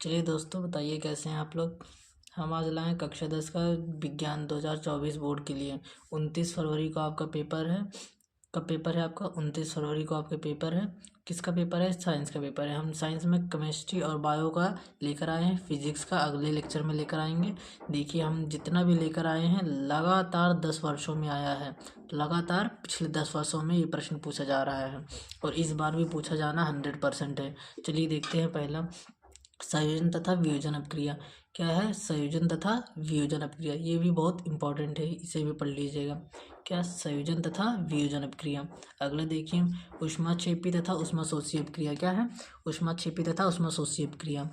चलिए दोस्तों, बताइए कैसे हैं आप लोग। हम आज लाए हैं कक्षा 10 का विज्ञान 2024 बोर्ड के लिए। 29 फरवरी को आपका पेपर है। कब पेपर है आपका? 29 फरवरी को आपका पेपर है। किसका पेपर है? साइंस का पेपर है। हम साइंस में केमिस्ट्री और बायो का लेकर आए हैं। फिजिक्स का अगले लेक्चर में लेकर आएंगे। देखिए, हम जितना भी लेकर आए हैं लगातार 10 वर्षों में आया है। लगातार पिछले 10 वर्षों में ये प्रश्न पूछा जा रहा है और इस बार भी पूछा जाना 100% है। चलिए देखते हैं। पहला, संयोजन तथा वियोजन अपक्रिया। क्या है? संयोजन तथा वियोजन अपक्रिया। ये भी बहुत इंपॉर्टेंट है, इसे भी पढ़ लीजिएगा। क्या? संयोजन तथा वियोजन अपक्रिया। अगला देखिए, ऊष्माक्षेपी तथा ऊष्माशोषी अपक्रिया। क्या है? ऊष्माक्षेपी तथा ऊष्माशोषी अपक्रिया।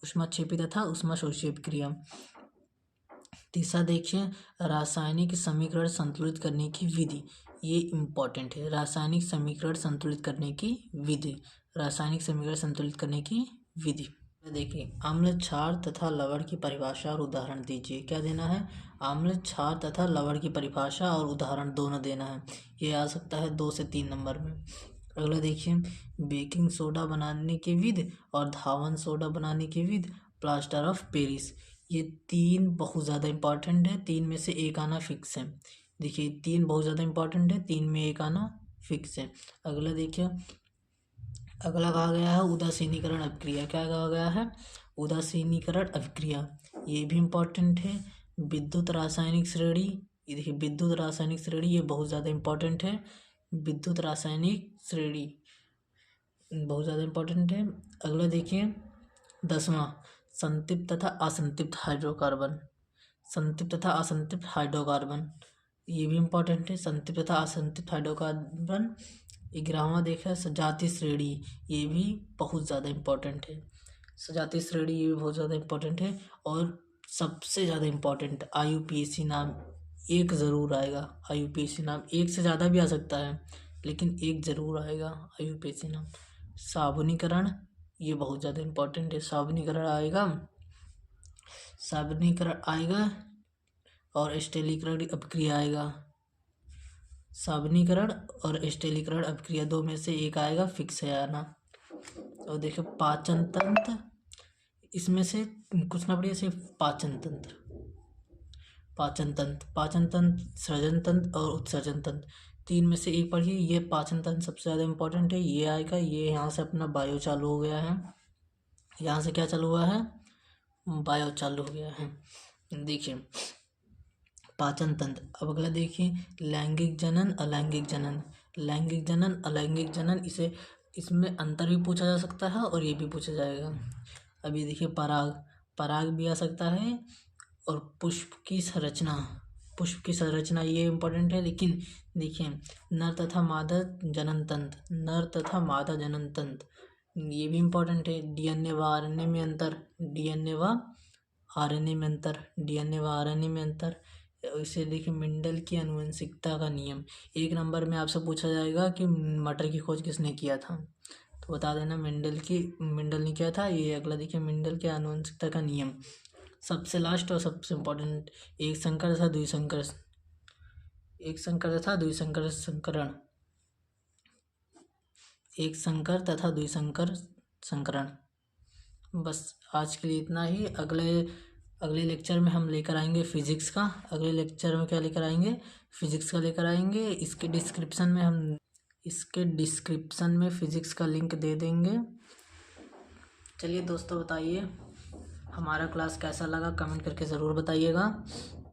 ऊष्माक्षेपी तथा ऊष्माशोषी अपक्रिया। तीसरा देखिए, रासायनिक समीकरण संतुलित करने की विधि। ये इम्पॉर्टेंट है। रासायनिक समीकरण संतुलित करने की विधि। रासायनिक समीकरण संतुलित करने की विधि। देखिए, अम्ल, क्षार तथा लवण की परिभाषा और उदाहरण दीजिए। क्या देना है? अम्ल, क्षार तथा लवण की परिभाषा और उदाहरण दोनों देना है। ये आ सकता है 2 से 3 नंबर में। अगला देखिए, बेकिंग सोडा बनाने की विधि और धावन सोडा बनाने की विधि, प्लास्टर ऑफ पेरिस। ये 3 बहुत ज़्यादा इंपॉर्टेंट है। 3 में से एक आना फिक्स है। देखिए, 3 बहुत ज़्यादा इंपॉर्टेंट है, 3 में एक आना फिक्स है। अगला देखिए, अगला कहा गया है उदासीनीकरण अपक्रिया। क्या कहा गया है? उदासीनीकरण अपक्रिया। ये भी इम्पोर्टेंट है। विद्युत रासायनिक श्रेणी। ये देखिए, विद्युत रासायनिक श्रेणी ये बहुत ज़्यादा इम्पोर्टेंट है। विद्युत रासायनिक श्रेणी बहुत ज़्यादा इम्पोर्टेंट है। अगला देखिए, 10वां, संतृप्त तथा असंतृप्त हाइड्रोकार्बन। संतृप्त तथा असंतृप्त हाइड्रोकार्बन ये भी इम्पोर्टेंट है। संतृप्त तथा असंतृप्त हाइड्रोकार्बन। 11वां देखा, सजातीय श्रेणी। ये भी बहुत ज़्यादा इम्पोर्टेंट है। सजातीय श्रेणी ये भी बहुत ज़्यादा इम्पोर्टेंट है। और सबसे ज़्यादा इम्पोर्टेंट IUPAC नाम एक ज़रूर आएगा। IUPAC नाम एक से ज़्यादा भी आ सकता है, लेकिन एक ज़रूर आएगा IUPAC नाम। साबुनीकरण ये बहुत ज़्यादा इम्पोर्टेंट है। साबुनीकरण आएगा। साबुनीकरण आएगा और स्टेरीकरण अपक्रिया आएगा। साबुनीकरण और स्टेरीकरण अपक्रिया 2 में से एक आएगा, फिक्स है आना। और देखो, पाचन तंत्र, इसमें से कुछ ना पड़े। सिर्फ पाचन तंत्र, पाचन तंत्र, पाचन तंत्र, सृजन तंत्र और उत्सर्जन तंत्र, 3 में से एक पढ़िए। ये पाचन तंत्र सबसे ज़्यादा इम्पोर्टेंट है, ये आएगा। ये यहाँ से अपना बायो चालू हो गया है। यहाँ से क्या चालू हुआ है? बायो चालू हो गया है। देखिए, पाचन तंत्र। अब अगला देखिए, लैंगिक जनन, अलैंगिक जनन। लैंगिक जनन, अलैंगिक जनन, इसे इसमें अंतर भी पूछा जा सकता है और ये भी पूछा जाएगा। अभी देखिए, पराग, पराग भी आ सकता है। और पुष्प की संरचना, पुष्प की संरचना ये इम्पोर्टेंट है। लेकिन देखिए, नर तथा मादा जनन तंत्र, नर तथा मादा जनन तंत्र ये भी इम्पोर्टेंट है। DNA व RNA में अंतर, DNA व RNA में अंतर, DNA व RNA में अंतर। इसे देखिए, मेंडल की आनुवंशिकता का नियम। 1 नंबर में आपसे पूछा जाएगा कि मटर की खोज किसने किया था, तो बता देना मेंडल ने किया था। ये अगला देखिए, मेंडल के आनुवंशिकता का नियम। सबसे लास्ट और सबसे इम्पोर्टेंट, एक संकर तथा द्विसंकर, एक संकर तथा द्विसंकर संकरण, एक संकर तथा द्विसंकर संकरण। बस आज के लिए इतना ही। अगले लेक्चर में हम लेकर आएंगे फिजिक्स का। अगले लेक्चर में क्या लेकर आएंगे? फिजिक्स का लेकर आएंगे। इसके डिस्क्रिप्शन में फिजिक्स का लिंक दे देंगे। चलिए दोस्तों, बताइए हमारा क्लास कैसा लगा, कमेंट करके ज़रूर बताइएगा।